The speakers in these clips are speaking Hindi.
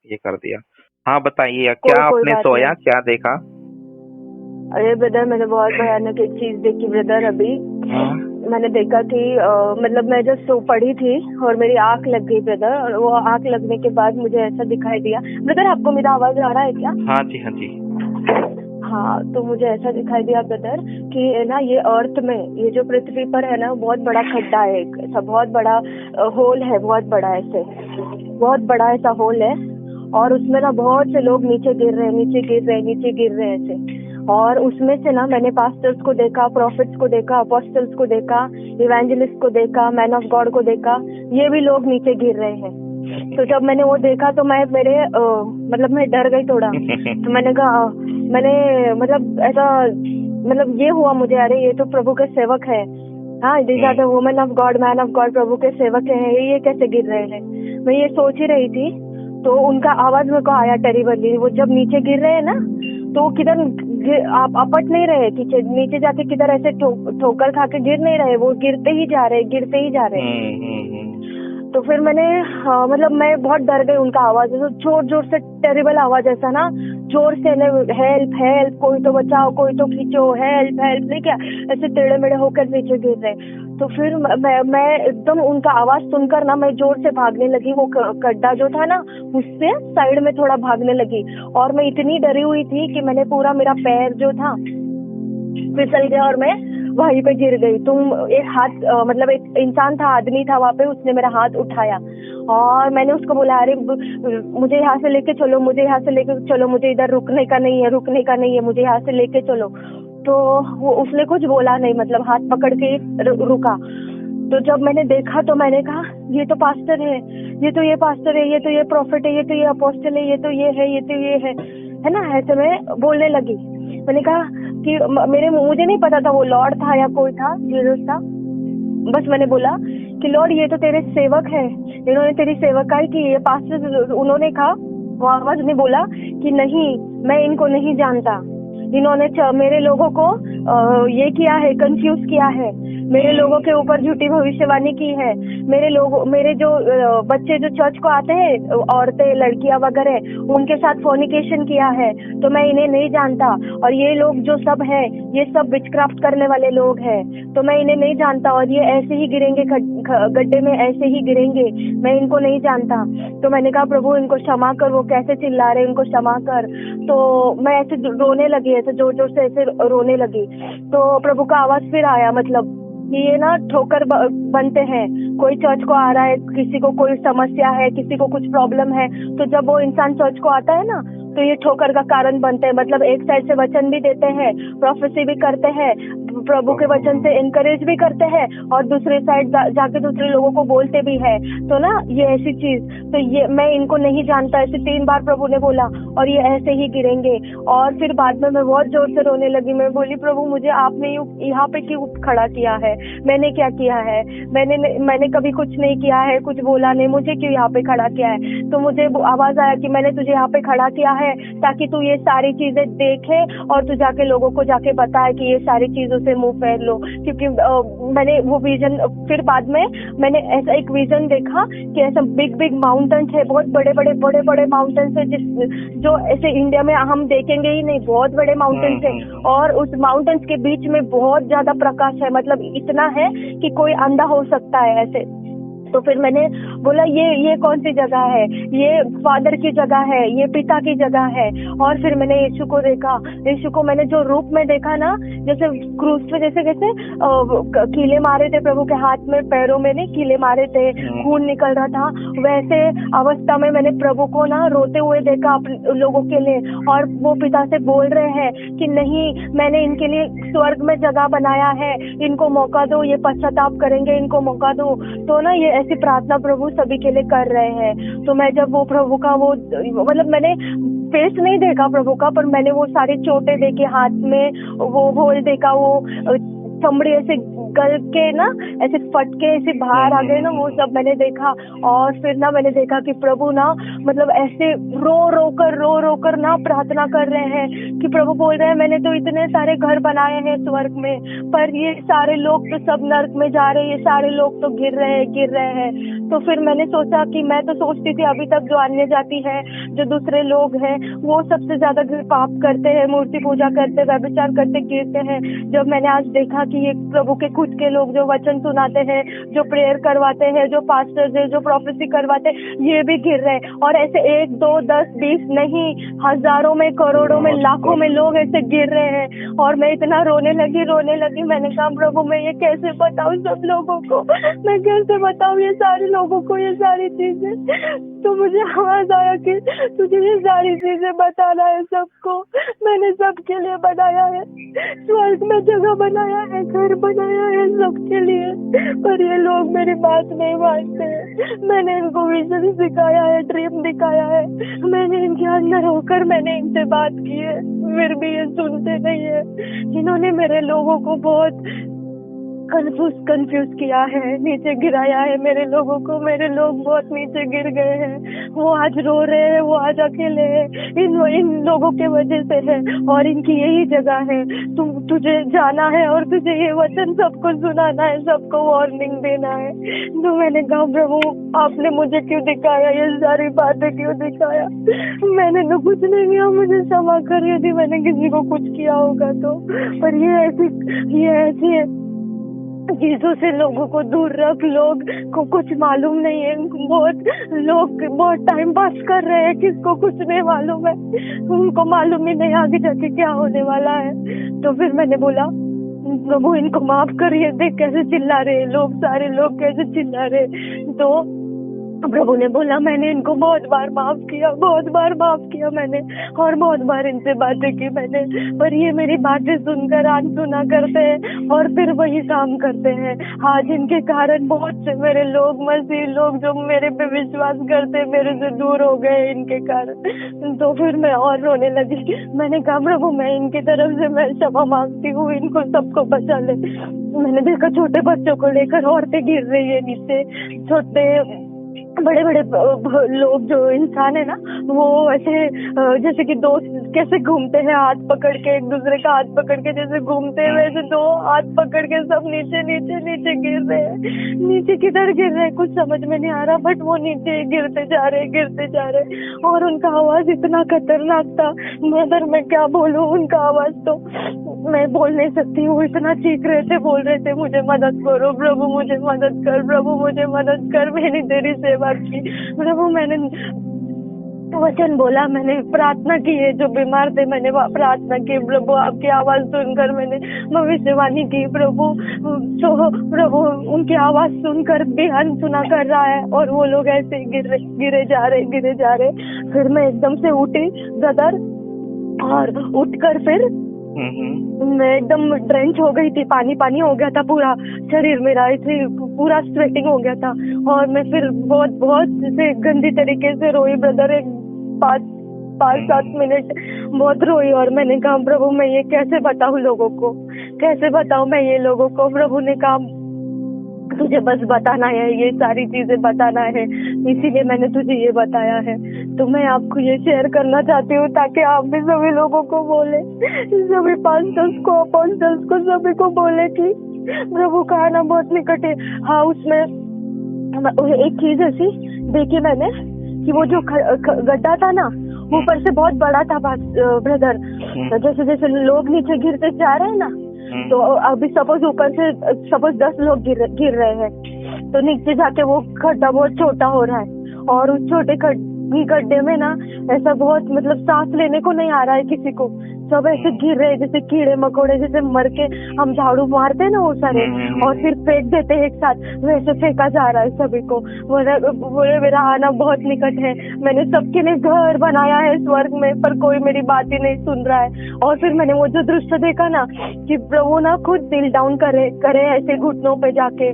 ये कर दिया। हाँ बताइए, कोई क्या कोई आपने बात सोया, नहीं। क्या देखा? अरे ब्रदर, मैंने बहुत भयानक एक चीज देखी ब्रदर अभी। हाँ। मैंने देखा कि मतलब मैं जब सो पड़ी थी और मेरी आंख लग गई ब्रदर, और वो आंख लगने के बाद मुझे ऐसा दिखाई दिया। ब्रदर, आपको मेरा आवाज आ रहा है क्या? हाँ जी, हाँ जी। हाँ, तो मुझे ऐसा दिखाई दिया ब्रदर कि है ना, ये अर्थ में, ये जो पृथ्वी पर है ना, बहुत बड़ा खड्डा है, एक ऐसा बहुत बड़ा होल है, बहुत बड़ा ऐसे, बहुत बड़ा ऐसा होल है। और उसमें ना बहुत से लोग नीचे गिर रहे हैं, नीचे गिर रहे हैं, नीचे गिर रहे हैं ऐसे। और उसमें से ना मैंने पास्टर्स को देखा, प्रॉफिट्स को देखा, अपोस्टल्स को देखा, इवेंजलिस्ट को देखा, मैन ऑफ गॉड को देखा, ये भी लोग नीचे गिर रहे हैं। तो जब मैंने वो देखा तो मैं मतलब मैं डर गई थोड़ा। तो मैंने कहा, मैंने मतलब ऐसा, मतलब ये हुआ मुझे, अरे ये तो प्रभु के सेवक है। हाँ, these are the women of god, man of god, प्रभु के सेवक है, ये कैसे गिर रहे हैं? मैं ये सोच ही रही थी, तो उनका आवाज मेरे को आया टेरिबली। वो जब नीचे गिर रहे हैं ना, तो किधर आप अपट नहीं रहे, नीचे जाके किधर ऐसे ठोकर खा के गिर नहीं रहे, वो गिरते ही जा रहे, गिरते ही जा रहे। तो फिर मैंने मतलब मैं बहुत डर गई उनका आवाज, तो जोर जोर से टेरिबल आवाज, ऐसा ना जोर से, हेल्प हेल्प, कोई तो बचाओ, कोई तो खींचो, हेल्प हेल्प, नहीं क्या, ऐसे टेढ़े मेढ़े होकर नीचे गिर रहे। तो फिर मैं एकदम उनका आवाज सुनकर ना, मैं जोर से भागने लगी, वो गड्ढा जो था ना, उससे साइड में थोड़ा भागने लगी। और मैं इतनी डरी हुई थी कि मैंने पूरा, मेरा पैर जो था फिसल गया और मैं वहीं पे गिर गई। एक हाथ मतलब एक इंसान था, आदमी था वहाँ पे, उसने मेरा हाथ उठाया और मैंने उसको बोला, अरे मुझे यहाँ से लेके चलो, मुझे यहाँ से लेके चलो, मुझे इधर रुकने का नहीं है, रुकने का नहीं है, मुझे यहाँ से लेके चलो। तो वो, उसने कुछ बोला नहीं, मतलब हाथ पकड़ के रुका। तो जब मैंने देखा तो मैंने कहा, ये तो पास्टर है, ये तो ये पास्टर है, ये तो ये प्रॉफिट है, ये तो ये अपोस्टल है, ये तो ये है, ये तो ये है ना, ऐसे मैं बोलने लगी। मैंने कहा कि मुझे नहीं पता था वो लॉर्ड था या कोई था, जीसस था। बस मैंने बोला कि लॉर्ड, ये तो तेरे सेवक है, इन्होंने तेरी सेवकाई की। ये पास्टर, उन्होंने कहा, वो आवाज ने बोला कि नहीं, मैं इनको नहीं जानता, इन्होंने मेरे लोगों को ये किया है, कंफ्यूज किया है, मेरे लोगों के ऊपर झूठी भविष्यवाणी की है, मेरे जो बच्चे जो चर्च को आते हैं, औरतें, लड़कियां वगैरह, उनके साथ फोर्निकेशन किया है, तो मैं इन्हें नहीं जानता। और ये लोग जो सब है, ये सब विचक्राफ्ट करने वाले लोग हैं, तो मैं इन्हें नहीं जानता, और ये ऐसे ही गिरेंगे गड्ढे में, ऐसे ही गिरेंगे, मैं इनको नहीं जानता। तो मैंने कहा, प्रभु इनको क्षमा कर, वो कैसे चिल्ला रहे, इनको क्षमा कर। तो मैं ऐसे रोने लगी, ऐसे जोर जोर से ऐसे रोने लगी। तो प्रभु का आवाज फिर आया, मतलब कि ये ना ठोकर बनते हैं। कोई चर्च को आ रहा है, किसी को कोई समस्या है, किसी को कुछ प्रॉब्लम है, तो जब वो इंसान चर्च को आता है ना, तो ये ठोकर का कारण बनते हैं। मतलब एक साइड से वचन भी देते हैं, प्रोफेसी भी करते हैं, प्रभु के वचन से इनकरेज भी करते हैं, और दूसरे साइड जाके दूसरे लोगों को बोलते भी है। तो ना ये ऐसी चीज, तो ये मैं इनको नहीं जानता, ऐसे 3 बार प्रभु ने बोला, और ये ऐसे ही गिरेंगे। और फिर बाद में मैं बहुत जोर से रोने लगी। मैं बोली, प्रभु मुझे आपने यहाँ पे क्यों खड़ा किया है, मैंने क्या किया है? मैंने कभी कुछ नहीं किया है, कुछ बोला नहीं, मुझे क्यों यहाँ पे खड़ा किया है? तो मुझे आवाज आया कि मैंने तुझे यहाँ पे खड़ा किया है ताकि तू ये सारी चीजें देखे, और तू जाके लोगों को जाके बताए कि ये सारी चीजों से मुंह फेर लो। क्योंकि मैंने वो विजन, फिर बाद में मैंने ऐसा एक विजन देखा कि ऐसा बिग बिग माउंटेन्स है, बहुत बड़े बड़े माउंटेन्स है, जो ऐसे इंडिया में हम देखेंगे ही नहीं, बहुत बड़े माउंटेन्स है। और उस माउंटेन्स के बीच में बहुत ज्यादा प्रकाश है, मतलब इतना है कि कोई अंधा हो सकता है ऐसे। तो फिर मैंने बोला, ये कौन सी जगह है? ये फादर की जगह है, ये पिता की जगह है। और फिर मैंने यीशु को देखा, यीशु को मैंने जो रूप में देखा ना, जैसे क्रूस पे जैसे कीले मारे थे प्रभु के हाथ में, पैरों में नहीं कीले मारे थे, खून निकल रहा था, वैसे अवस्था में मैंने प्रभु को ना रोते हुए देखा अपने लोगों के लिए। और वो पिता से बोल रहे हैं कि नहीं, मैंने इनके लिए स्वर्ग में जगह बनाया है, इनको मौका दो, ये पश्चाताप करेंगे, इनको मौका दो। तो ना ये ऐसी प्रार्थना प्रभु सभी के लिए कर रहे हैं। तो मैं जब वो प्रभु का वो, मतलब मैंने फेस नहीं देखा प्रभु का, पर मैंने वो सारी चोटें देखी हाथ में, वो होल देखा, वो चमड़ी ऐसे निकल के ना ऐसे फट के ऐसे बाहर आ गए ना, वो सब मैंने देखा। और फिर ना मैंने देखा कि प्रभु ना मतलब ऐसे रो रो कर ना प्रार्थना कर रहे हैं कि प्रभु बोल रहे हैं मैंने तो इतने सारे घर बनाए हैं स्वर्ग में, पर ये सारे लोग तो सब नर्क में जा रहे हैं, ये सारे लोग तो गिर रहे हैं। तो फिर मैंने सोचा कि मैं तो सोचती थी अभी तक जो अन्य जाति है, जो दूसरे लोग हैं, वो सबसे ज्यादा पाप करते हैं, मूर्ति पूजा करते, व्यभिचार करते, गिरते हैं। जब मैंने आज देखा कि ये प्रभु के खुद के लोग जो वचन सुनाते हैं, जो प्रेयर करवाते हैं, जो पास्टर्स है, जो प्रोफेसी करवाते हैं, ये भी गिर रहे हैं। और ऐसे 1, 2, 10, 20 नहीं, हजारों में, करोड़ों में, लाखों में लोग ऐसे गिर रहे हैं। और मैं इतना रोने लगी। मैंने कहा प्रभु मैं ये कैसे बताऊं सब लोगों को, मैं कैसे बताऊं ये सारे लोगों को ये सारी चीजें। तो मुझे आवाज आया कि तुझे ये सारी चीजें बताना है सबको। मैंने सबके लिए बनाया है, स्वर्ग में जगह बनाया है, घर बनाया है सबके लिए, पर ये लोग मेरी बात नहीं मानते हैं। मैंने इनको विजन सिखाया है, ड्रीम दिखाया है, मैंने इनके अंदर होकर मैंने इनसे बात की है, फिर भी ये सुनते नहीं है। इन्होंने मेरे लोगों को बहुत कंफ्यूज किया है, नीचे गिराया है मेरे लोगों को। मेरे लोग बहुत नीचे गिर गए हैं, वो आज रो रहे हैं, वो आज अकेले हैं। इन लोगों के वजह से है, और इनकी यही जगह है। तुझे जाना है और तुझे ये वचन सबको सुनाना है, सबको वार्निंग देना है। तो मैंने कहा प्रभु आपने मुझे क्यों दिखाया ये सारी बातें, क्यों दिखाया? मैंने तो कुछ नहीं किया, मुझे क्षमा कर यदि मैंने किसी को कुछ किया होगा तो। पर ये ऐसी है चीजों से लोगों को दूर रख। लोग को कुछ मालूम नहीं है, लोग बहुत टाइम पास कर रहे हैं, किसको कुछ नहीं मालूम है, उनको मालूम ही नहीं आगे जाके क्या होने वाला है। तो फिर मैंने बोला प्रभु इनको माफ करिए, देख कैसे चिल्ला रहे लोग, सारे लोग कैसे चिल्ला रहे। तो प्रभु ने बोला मैंने इनको बहुत बार माफ किया मैंने, और बहुत बार इनसे बातें की मैंने, पर ये मेरी बातें सुनकर अनसुना करते हैं और फिर वही काम करते हैं। आज इनके कारण बहुत से मेरे लोग, मसीह लोग जो मेरे पे विश्वास करते मेरे से दूर हो गए इनके कारण। तो फिर मैं और रोने लगी। मैंने कहा प्रभु मैं इनकी तरफ से मैं क्षमा मांगती हूँ, इनको सबको बचा ले। मैंने देखा छोटे बच्चों को लेकर औरतें गिर रही है नीचे, छोटे बड़े बड़े लोग जो इंसान है ना, वो ऐसे जैसे कि दोस्त कैसे घूमते हैं हाथ पकड़ के, एक दूसरे का हाथ पकड़ के जैसे घूमते हैं, वैसे दो हाथ पकड़ के सब नीचे गिर रहे हैं। नीचे किधर गिर रहे हैं कुछ समझ में नहीं आ रहा, बट वो नीचे गिरते जा रहे। और उनका आवाज इतना खतरनाक था मदर, मैं क्या बोलूं, उनका आवाज तो मैं बोल नहीं सकती हूँ, इतना चीख रहे थे, बोल रहे थे मुझे मदद करो प्रभु, मुझे मदद कर प्रभु, मुझे मदद कर, मैंने तेरी सेवा की प्रभु। मैंने वचन बोला, मैंने प्रार्थना की है, जो बीमार थे मैंने प्रार्थना की प्रभु, आपकी आवाज सुनकर मैंने भविष्यवाणी की प्रभु। तो प्रभु उनकी आवाज सुनकर भी अनसुना कर रहा है और वो लोग ऐसे गिरे जा रहे। फिर मैं एकदम से उठी ब्रदर, और उठकर फिर मैं एकदम ड्रेंच हो गई थी, पानी हो गया था पूरा शरीर मेरा, ऐसे पूरा स्वेटिंग हो गया था। और मैं फिर बहुत से गंदी तरीके से रोई ब्रदर, एक 5-7 मिनट बहुत रोई। और मैंने कहा प्रभु मैं ये कैसे बताऊं लोगों को, कैसे बताऊं मैं ये लोगों को। प्रभु ने कहा तुझे बस बताना है, ये सारी चीजें बताना है, इसीलिए मैंने तुझे ये बताया है। तो मैं आपको ये शेयर करना चाहती हूँ ताकि आप भी सभी लोगों को बोले, सभी पास्टर्स को, अपॉस्टल्स को, सभी को बोले कि प्रभु का आना बहुत निकट है। हाँ, उसमें एक चीज ऐसी देखी मैंने कि वो जो गड्ढा था ना, ऊपर से बहुत बड़ा था ब्रदर। जैसे जैसे लोग नीचे गिरते जा रहे हैं ना, तो अभी सपोज ऊपर से 10 लोग गिर रहे हैं, तो नीचे जाके वो गड्ढा बहुत छोटा हो रहा है। और उस छोटे गड्ढे में ना ऐसा बहुत मतलब सांस लेने को नहीं आ रहा है किसी को, सब ऐसे गिर रहे जैसे कीड़े मकोड़े, जैसे मर के हम झाड़ू मारते हैं ना वो सारे, और फिर फेंक देते हैं एक साथ, वैसे फेंका जा रहा है सभी को। बोले मेरा आना बहुत निकट है, मैंने सबके लिए घर बनाया है स्वर्ग में, पर कोई मेरी बात ही नहीं सुन रहा है। और फिर मैंने वो जो दृश्य देखा ना कि प्रभु ना खुद दिल डाउन करे ऐसे घुटनों पे जाके,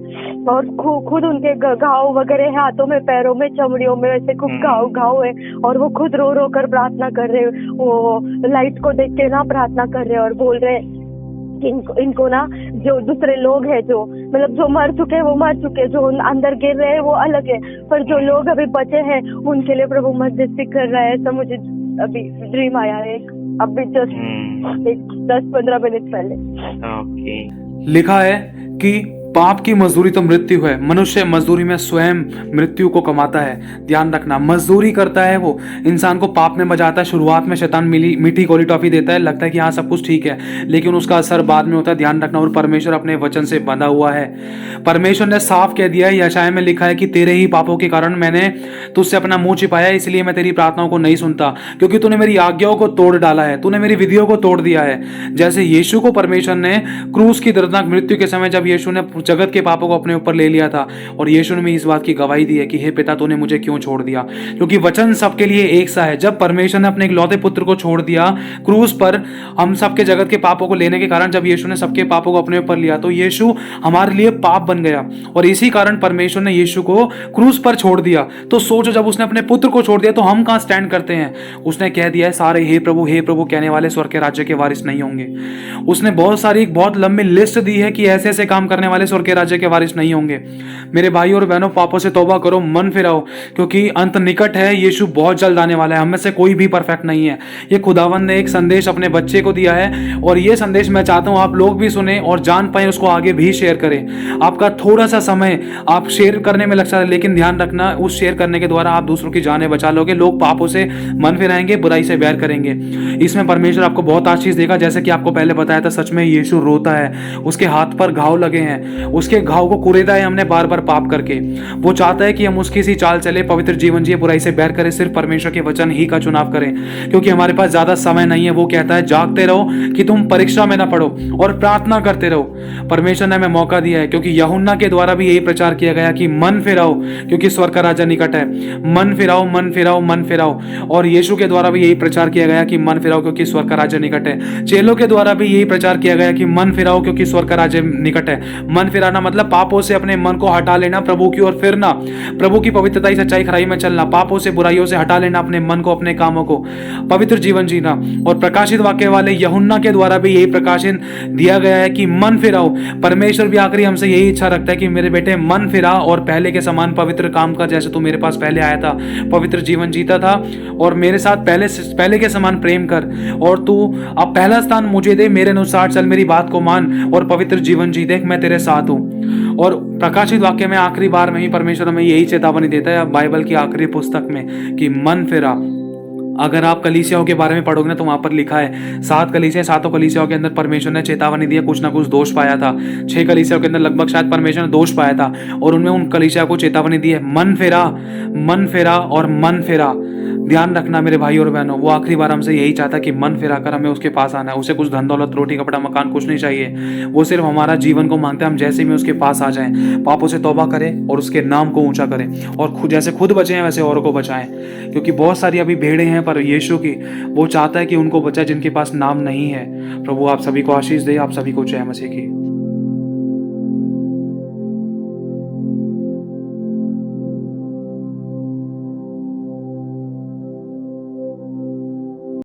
और खुद उनके घाव वगैरह हाथों में, पैरों में, चमड़ियों में ऐसे खूब घाव है, और वो खुद रो रो कर प्रार्थना कर रहे, वो लाइट को देख के ना प्रार्थना कर रहे और बोल रहे कि इनको ना जो दूसरे लोग हैं जो मतलब जो मर चुके हैं वो मर चुके, जो अंदर गिर रहे हैं वो अलग है, पर जो लोग अभी बचे हैं उनके लिए प्रभु मध्यस्थी कर रहा है। ऐसा मुझे अभी ड्रीम आया है एक, अभी जस्ट एक 10-15 मिनट पहले। ओके। लिखा है कि पाप की मजदूरी तो मृत्यु है, मनुष्य मजदूरी में स्वयं मृत्यु को कमाता है। ध्यान रखना, मजदूरी करता है वो, इंसान को पाप में बजाता है। शुरुआत में शैतान मीठी गोली टॉफी देता है, लगता है कि हाँ सब कुछ ठीक है, लेकिन उसका असर बाद में होता है। ध्यान रखना, और परमेश्वर अपने वचन से बंधा हुआ है। परमेश्वर ने साफ कह दिया है, यशायाह में लिखा है कि तेरे ही पापों के कारण मैंने तुझसे अपना मुंह छिपाया, इसलिए मैं तेरी प्रार्थनाओं को नहीं सुनता, क्योंकि तूने मेरी आज्ञाओं को तोड़ डाला है, तूने मेरी विधियों को तोड़ दिया है। जैसे यीशु को परमेश्वर ने क्रूस की दर्दनाक मृत्यु के समय, जब यीशु ने जगत के पापों को अपने ऊपर ले लिया था, और यीशु ने इस बात की गवाही दी है कि हे पिता तूने मुझे क्यों छोड़ दिया, क्योंकि वचन सबके लिए एक सा है। जब परमेश्वर ने अपने इकलौते पुत्र को छोड़ दिया क्रूस पर, हम सबके जगत के पापों को लेने के कारण, जब यीशु ने सबके पापों को अपने ऊपर लिया, तो यीशु हमारे लिए पाप बन गया, और इसी कारण परमेश्वर ने यीशु को क्रूस पर छोड़ दिया। तो सोचो, जब उसने अपने पुत्र को छोड़ दिया तो हम कहां स्टैंड करते हैं। उसने कह दिया है सारे हे प्रभु कहने वाले स्वर्ग के राज्य के वारिस नहीं होंगे। उसने बहुत लंबी लिस्ट दी है कि ऐसे ऐसे काम करने वाले स्वर्ग के राज्य के वारिस नहीं होंगे। मेरे भाई और बहनों, पापों से तौबा करो, मन फिराओ, क्योंकि अंत निकट है। यीशु बहुत जल्द आने वाला है। हम में से कोई भी परफेक्ट नहीं है। ये खुदावंद ने एक संदेश अपने बच्चे को दिया है, और ये संदेश मैं चाहता हूं आप लोग भी सुने और जान पाए, उसको आगे भी शेयर करें। आपका थोड़ा सा समय आप शेयर करने में लग सकता है, लेकिन ध्यान रखना, उस शेयर करने के द्वारा आप दूसरों की जानें बचा लोगे। लोग पापों से मन फिराएंगे, बुराई से बैर करेंगे। इसमें परमेश्वर आपको बहुत आशीष देगा। जैसे कि आपको पहले बताया था, सच में यीशु रोता है, उसके हाथ पर घाव लगे हैं, उसके घाव को कुरेदा है हमने बार बार पाप करके। वो चाहता है कि हम उसकी सी चाल चले, पवित्र जीवन जिए, बुराई से बैर करें, सिर्फ परमेश्वर के वचन ही का चुनाव करें, क्योंकि हमारे पास ज्यादा समय नहीं है। वो कहता है जागते रहो कि तुम परीक्षा में ना पड़ो, और प्रार्थना करते रहो। परमेश्वर ने हमें मौका दिया है, क्योंकि यूहन्ना के द्वारा भी यही प्रचार किया गया कि मन फिराओ, क्योंकि स्वर्ग का राजा निकट है। मन फिराओ, मन फिराओ, मन फिराओ। और यीशु के द्वारा भी यही प्रचार किया गया कि मन फिराओ, क्योंकि स्वर्ग का राज्य निकट है। चेलों के द्वारा भी यही प्रचार किया गया कि मन फिराओ, क्योंकि स्वर्ग का राज्य निकट है। मन फिराना मतलब पापों से अपने मन को हटा लेना, प्रभु की ओर फिरना, प्रभु की पवित्रता, सच्चाई, खराई में चलना, पापों से बुराइयों से हटा लेना अपने मन को, अपने कामों को, पवित्र जीवन जीना। और प्रकाशित वाक्य वाले यूहन्ना के द्वारा भी यही प्रकाशन दिया गया है कि मन फिराओ। परमेश्वर भी आखिरी हमसे यही इच्छा रखता है कि मेरे बेटे मन फिरा, और पहले के समान पवित्र काम कर, जैसे तू मेरे पास पहले आया था, पवित्र जीवन जीता था, और मेरे साथ पहले के समान प्रेम कर, और तू अब पहला स्थान मुझे दे, मेरे अनुसार चल, मेरी बात को मान, और पवित्र जीवन जी, देख मैं तेरे साथ हूं। और प्रकाशित वाक्य में आखिरी बार में ही परमेश्वर हमें यही चेतावनी देता है, बाइबल की आखिरी पुस्तक में, कि मन फिरा। अगर आप कलीसियाओं के बारे में पढ़ोगे ना, तो वहां पर लिखा है 7 कलीसिया, 7 कलीसियाओं के अंदर परमेश्वर ने चेतावनी दी, कुछ ना कुछ दोष पाया था। 6 कलीसियाओं के अंदर लगभग शायद परमेश्वर ने दोष पाया था, और उनमें उन कलीसिया को चेतावनी दी है, मन फिरा, मन फिरा और मन फिरा। ध्यान रखना मेरे भाई और बहनों, वो आखिरी बार हमसे यही चाहता कि मन फिरा कर हमें उसके पास आना है। उसे कुछ धन दौलत, रोटी कपड़ा मकान कुछ नहीं चाहिए। वो सिर्फ हमारा जीवन को मांगता है, हम जैसे में उसके पास आ जाएं, पापों से तौबा करें और उसके नाम को ऊंचा करें, और जैसे खुद बचे हैं वैसे औरों को बचाएं। क्योंकि बहुत सारी अभी भेड़ें हैं, पर यीशु की वो चाहता है कि उनको बचाए जिनके पास नाम नहीं है। प्रभु आप सभी को आशीष दे। आप सभी को जय मसीह की।